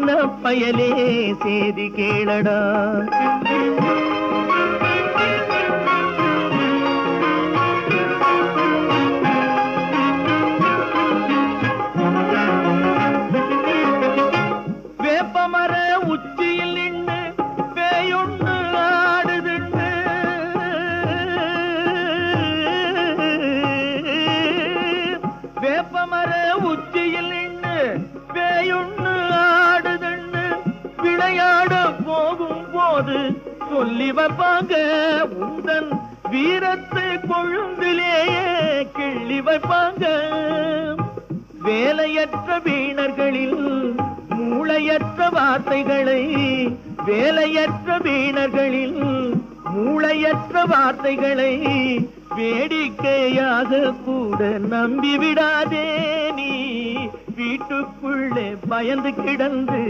பயலே சேதி கேளடா. வேப்பமர உச்சியில் நின்று பேயொன்று ஆடுதுண்டு. வேப்பமர உச்சியில் நின்று பேயொன்று ஆடுதுண்டு. விளையாட போகும் போது சொல்லி வைப்பாங்க உந்தன் வீரத்தை கொழுந்திலேயே கிள்ளி வைப்பாங்க. வேலையற்ற வீணர்களில் மூளையற்ற வார்த்தைகளை, வேலையற்ற வீணர்களில் மூளையற்ற வார்த்தைகளை வேடிக்கையாக கூட நம்பிவிடாதே. நீ வீட்டுக்குள்ளே பயந்து கிடந்து